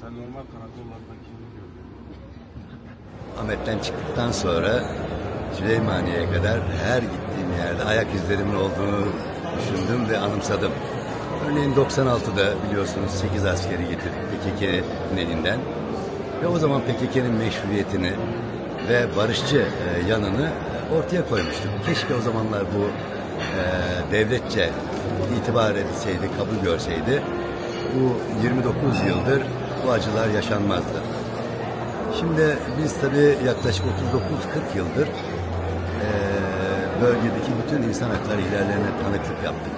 Sen normal karakollardakini gördün. Ahmet'ten çıktıktan sonra Süleymaniye'ye kadar her gittiğim yerde ayak izlerimin olduğunu düşündüm ve anımsadım. Örneğin 96'da biliyorsunuz 8 askeri getirdik PKK'nin elinden. Ve o zaman PKK'nin meşruiyetini ve barışçı yanını ortaya koymuştuk. Keşke o zamanlar bu devletçe itibar edilseydi, kabul görseydi. Bu 29 yıldır bu acılar yaşanmazdı. Şimdi biz tabii yaklaşık 39-40 yıldır bölgedeki bütün insan hakları ihlallerine tanıklık yaptık.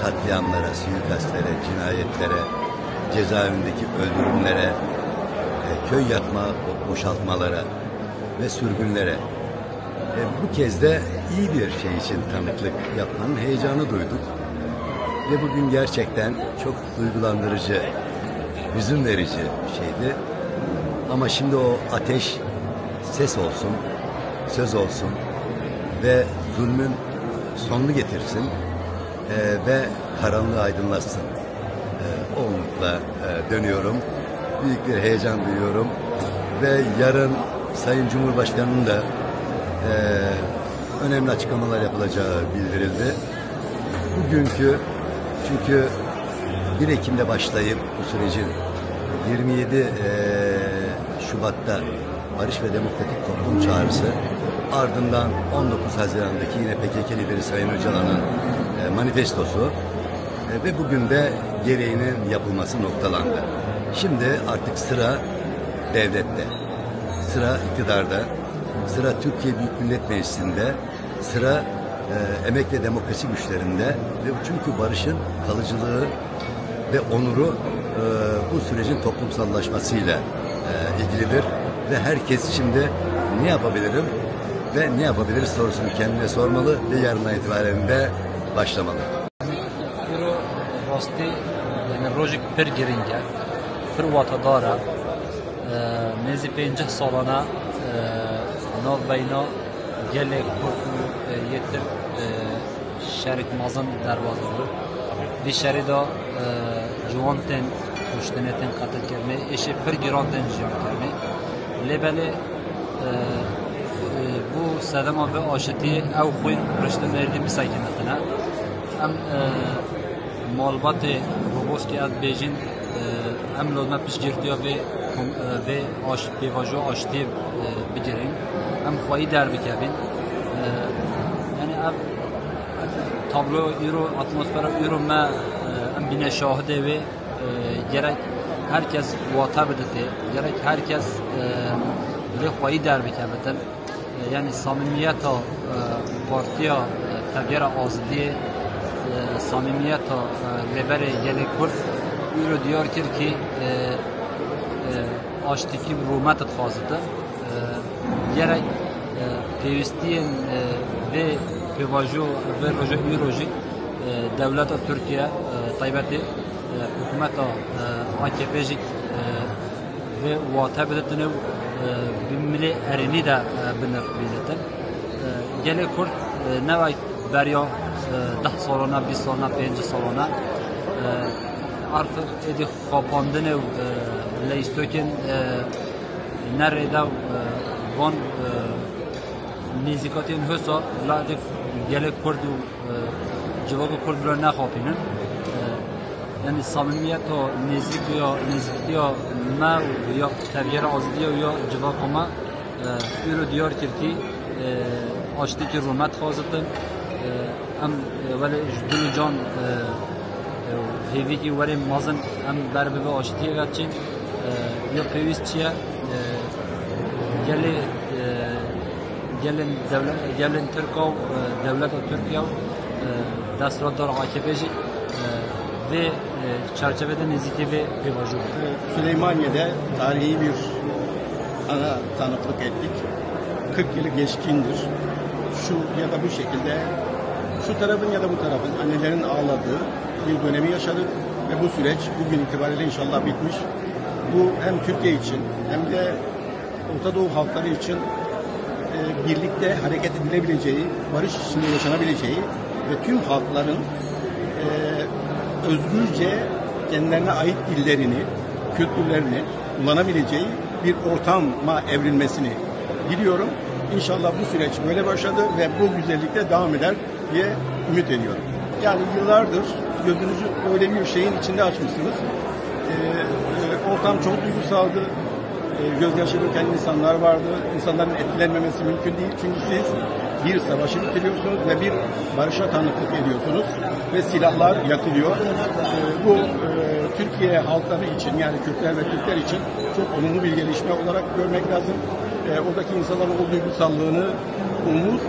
Katliamlara, suikastlere, cinayetlere, cezaevindeki öldürümlere, köy yakma, boşaltmalara ve sürgünlere. Bu kez de iyi bir şey için tanıklık yapmanın heyecanı duyduk. Ve bugün gerçekten çok duygulandırıcı, hüzün verici bir şeydi. Ama şimdi o ateş ses olsun, söz olsun ve zulmün sonunu getirsin ve karanlığı aydınlatsın. O umutla dönüyorum. Büyük bir heyecan duyuyorum. Ve yarın Sayın Cumhurbaşkanı'nın da önemli açıklamalar yapılacağı bildirildi. Bugünkü çünkü 1 Ekim'de başlayıp bu sürecin 27 Şubat'ta Barış ve Demokratik Toplum Çağrısı, ardından 19 Haziran'daki yine PKK lideri Sayın Öcalan'ın manifestosu ve bugün de gereğinin yapılması noktalandı. Şimdi artık sıra devlette, sıra iktidarda, sıra Türkiye Büyük Millet Meclisi'nde, sıra emek ve demokrasi güçlerinde ve çünkü barışın kalıcılığı ve onuru bu sürecin toplumsallaşmasıyla ilgilidir ve herkes şimdi ne yapabilirim ve ne yapabiliriz sorusunu kendine sormalı ve yarından itibaren de başlamalı. Euro rastı yani rojik per giringe, per vatadara, nezi 5 salana nav beyna gelek yetir şerik mazın dervazıdır. Bir şerida juanten kuştenetin katil kerme, eşi per giranten jiyan kerme. Lebeli bu sedema ve aşıtı ev koyun rüştün erdi misakinetine. Em malbatı roboski ad bejin em lodma piş girdiya ve aş bevajo aştı bigirin. Em xwayi der bikevin. Yani ev tablo euro atmosfera euro me em bine şahide ve gerek herkes vata bedeti, gerek herkes le xwayi der bikevetin. Yani samimiyeta partiya tevgera azdiye samimiyeta lebere yele Kurd euro diyar ki aştiki rumet etfazıdır. Gerek pevistiyen ve pevajo ve rojo euroji devlet Türkiye taybeti hükümet AKP'cik ve vata bedetine bimli erini de binir biletin. Gele Kurd ne var beriya 10 salona, 20 salona, 5 salona artık edi kapandığını leistokin nerede van nizikatin hüsa ladik gele Kurd cevabı Kurdlar ne kapının yani samimiyet o nezik ya ma ya tevyer azdiye ya cevapma euro diyar ki açtı ki rumet fazlatın am veli jdulu can hevi ki veri mazın am berbe ve açtıya geçin ya pevistçiye gelin Türkiye devlet Türkiye dasradar AKP'ci ve çerçevede nezike ve pevajı. Süleymaniye'de tarihi bir ana tanıklık ettik. 40 yılı geçkindir. Şu ya da bu şekilde şu tarafın ya da bu tarafın annelerin ağladığı bir dönemi yaşadık ve bu süreç bugün itibariyle inşallah bitmiş. Bu hem Türkiye için hem de Orta Doğu halkları için birlikte hareket edilebileceği, barış içinde yaşanabileceği ve tüm halkların özgürce kendilerine ait dillerini, kültürlerini kullanabileceği bir ortama evrilmesini diliyorum. İnşallah bu süreç böyle başladı ve bu güzellikte devam eder diye ümit ediyorum. Yani yıllardır gözünüzü öyle bir şeyin içinde açmışsınız. Ortam çok duygusaldı. Gözyaşı döken insanlar vardı. İnsanların etkilenmemesi mümkün değil. Çünkü siz bir savaşı bitiriyorsunuz ve bir barışa tanıklık ediyorsunuz ve silahlar yakılıyor. Bu Türkiye halkları için, yani Kürtler ve Türkler için çok olumlu bir gelişme olarak görmek lazım. Oradaki insanların o duygusallığını, umut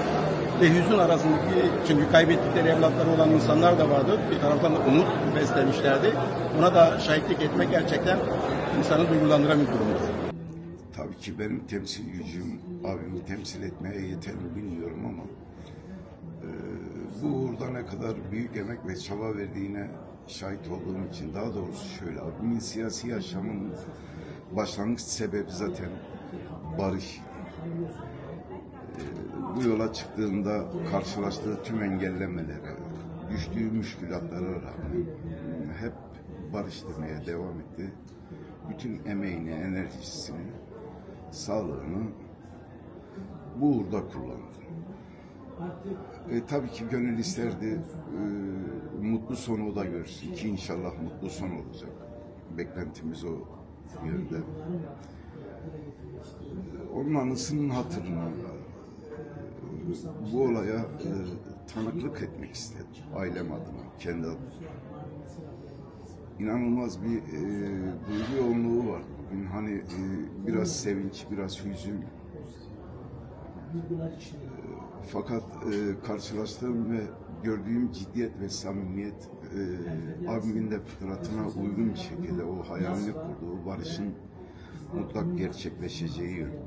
ve hüzün arasındaki, çünkü kaybettikleri evlatları olan insanlar da vardı. Bir taraftan da umut beslemişlerdi. Buna da şahitlik etmek gerçekten insanı duygulandıran bir durumdur. Tabii ki benim temsil gücüm abimi temsil etmeye yeter mi bilmiyorum ama bu uğurda ne kadar büyük emek ve çaba verdiğine şahit olduğum için, daha doğrusu şöyle, abimin siyasi yaşamının başlangıç sebebi zaten barış. Bu yola çıktığında karşılaştığı tüm engellemelere, düştüğü müşkülatlara rağmen hep barış demeye devam etti. Bütün emeğini, enerjisini, sağlığını bu uğurda kullandı. Tabii ki gönül isterdi mutlu sonu o da görsün ki inşallah mutlu son olacak. Beklentimiz o yönde. Onun anısının hatırına bu olaya tanıklık etmek istedim. Ailem adına, kendi adıma. İnanılmaz bir duygu yoğunluğu var bugün. Hani biraz sevinç, biraz hüzün. Fakat karşılaştığım ve gördüğüm ciddiyet ve samimiyet abimin de fıtratına uygun bir şekilde o hayalini kurduğu barışın mutlak gerçekleşeceği yönü.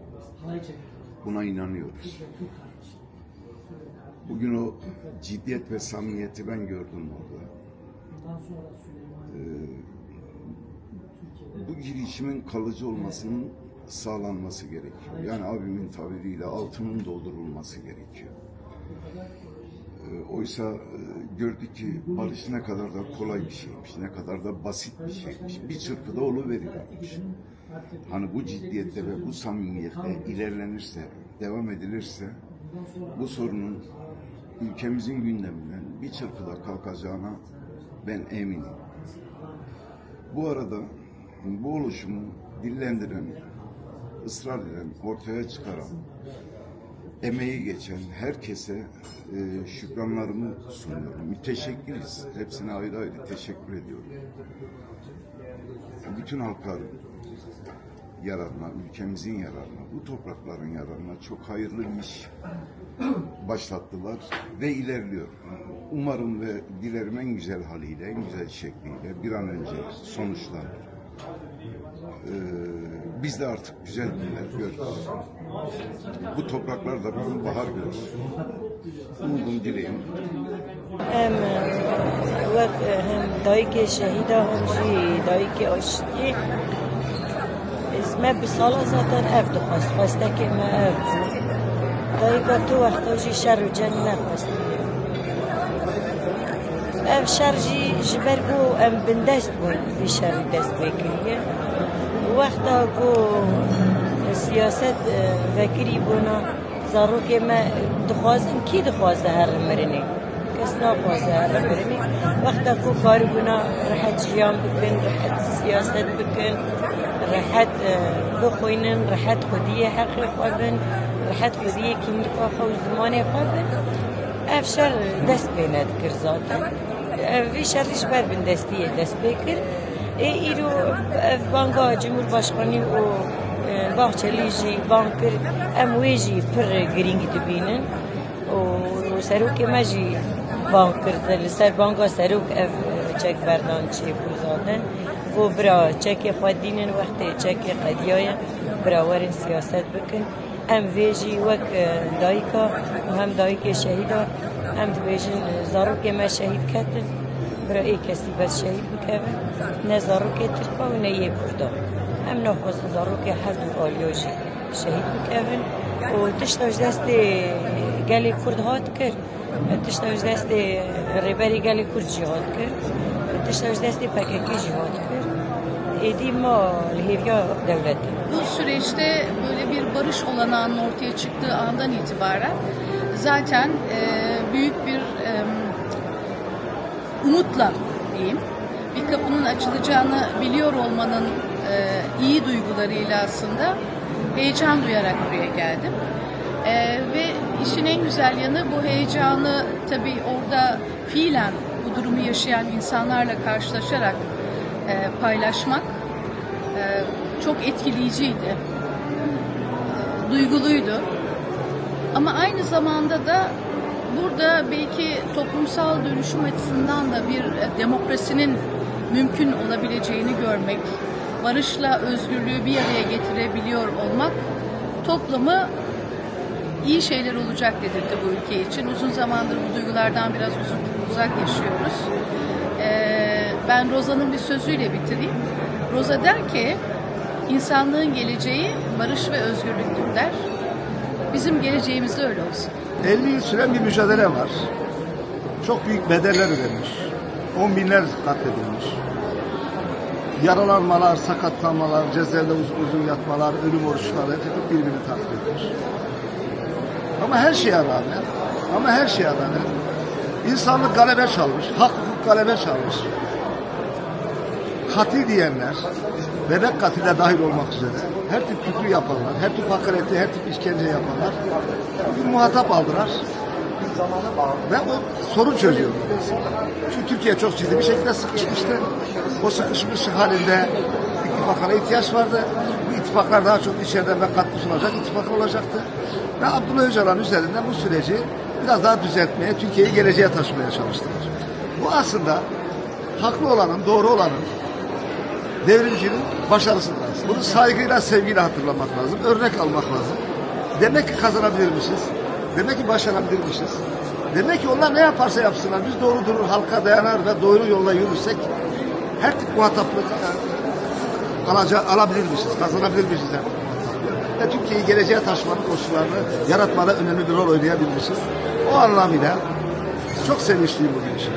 Buna inanıyoruz. Bugün o ciddiyet ve samimiyeti ben gördüm orada. Bu girişimin kalıcı olmasının sağlanması gerekiyor. Yani abimin tabiriyle altının doldurulması gerekiyor. Oysa gördük ki barış ne kadar da kolay bir şeymiş, ne kadar da basit bir şeymiş. Bir çırpıda oluveriyormuş. Hani bu ciddiyette ve bu samimiyette ilerlenirse, devam edilirse bu sorunun ülkemizin gündeminden bir çırpıda kalkacağına ben eminim. Bu arada bu oluşumu dillendiren, ısrar eden, ortaya çıkaran, emeği geçen herkese şükranlarımı sunuyorum. Müteşekkiriz. Hepsine ayrı ayrı teşekkür ediyorum. Bütün halkların yararına, ülkemizin yararına, bu toprakların yararına çok hayırlı bir iş başlattılar ve ilerliyor. Umarım ve dilerim en güzel haliyle, en güzel şekliyle bir an önce sonuçlanır. Biz de artık güzel günler görürüz. Bu topraklarda bir bahar görürüz. Umudum, dileğim. Hem dayıki şehida hem jî dayıki aştî me bi sala zaten ev dixwast xwestekê me ev bû dayîka tu wexta jî şer û ceng nexwestiye ev şer jî ji ber ku em bindest bûn vî şerî dest pê kiriye wexta ku siyaset vekirî bûna zarokê me dixwazin kî dixwaze herin mirinê kes naxwaze herin mirinê wexta ku karibûna rehet jiyan bikin rehet siyaset bikin rehet bixwînin rehet xwediyê heqê xwe bin rehet xwediyê kîmrika xwe û zimanê xwe bin ev şer dest pê nedikir zaten vî şerî ji ber bindestiyê dest pê kir îro ev banga Cumhurbaşkanî û Bahçelî jî bang kir em wê jî pir girîng dibînin û serokê me jî bang kir li ser banga serok ev çekberdan çêbû zaten bu bira çekê xwe dînin wextê çekê qediyaye bira werin siyaset bikin em vê jî wek dayîka û hem dayîkê şehîda em dibêjin zarokê me şehîd ketin bira ê kesî bes şehîd bikevin ne zarokê Tirka û ne yê Kurda em naxwazin zarokê her du aliya jî şehîd bikevin û tişta ji destê gelê Kurd hat kir tişta ji destê rêberî gelê Kurd jî hat kir tiştaj desti PKK cihat kır. Edima lehevya devleti. Bu süreçte böyle bir barış olanağının ortaya çıktığı andan itibaren zaten büyük bir umutla diyeyim, bir kapının açılacağını biliyor olmanın iyi duygularıyla aslında heyecan duyarak buraya geldim. Ve işin en güzel yanı bu heyecanı tabii orada fiilen bu durumu yaşayan insanlarla karşılaşarak paylaşmak çok etkileyiciydi, duyguluydu. Ama aynı zamanda da burada belki toplumsal dönüşüm açısından da bir demokrasinin mümkün olabileceğini görmek, barışla özgürlüğü bir araya getirebiliyor olmak toplumu iyi şeyler olacak dedirtti bu ülke için. Uzun zamandır bu duygulardan biraz uzak yaşıyoruz. Ben Roza'nın bir sözüyle bitireyim. Roza der ki, insanlığın geleceği barış ve özgürlüktür der. Bizim geleceğimiz de öyle olsun. 50 yıl süren bir mücadele var. Çok büyük bedeller ödenmiş. 10 binler katledilmiş. Yaralanmalar, sakatlanmalar, cezaevinde uzun yatmalar, ölüm oruçları hep birbirini takip etmiş. Ama her şeye rağmen insanlık galebe çalmış, hak hukuk galebe çalmış. Katil diyenler, bebek katile dahil olmak üzere her tip küfrü yapanlar, her tip hakareti, her tip işkence yapanlar bir muhatap aldılar ve o sorun çözüyor. Çünkü Türkiye çok ciddi bir şekilde sıkışmıştı. O sıkışmış halinde ittifaklara ihtiyaç vardı. Bu ittifaklar daha çok içeriden ve katkı sunacak ittifaklar olacaktı. Ve Abdullah Öcalan üzerinden bu süreci biraz daha düzeltmeye, Türkiye'yi geleceğe taşımaya çalıştılar. Bu aslında haklı olanın, doğru olanın, devrimcinin başarısıdır. Bunu saygıyla, sevgiyle hatırlamak lazım, örnek almak lazım. Demek ki kazanabilirmişiz, demek ki başarabilirmişiz. Demek ki onlar ne yaparsa yapsınlar, biz doğru durur, halka dayanar ve doğru yolla yürürsek her tip muhataplık alabilirmişiz, kazanabilirmişiz her tip muhataplık. Ve Türkiye'yi geleceğe taşımanın koşullarını yaratmada önemli bir rol oynayabilmişiz. O anlamıyla çok sevinçliyim bugün için.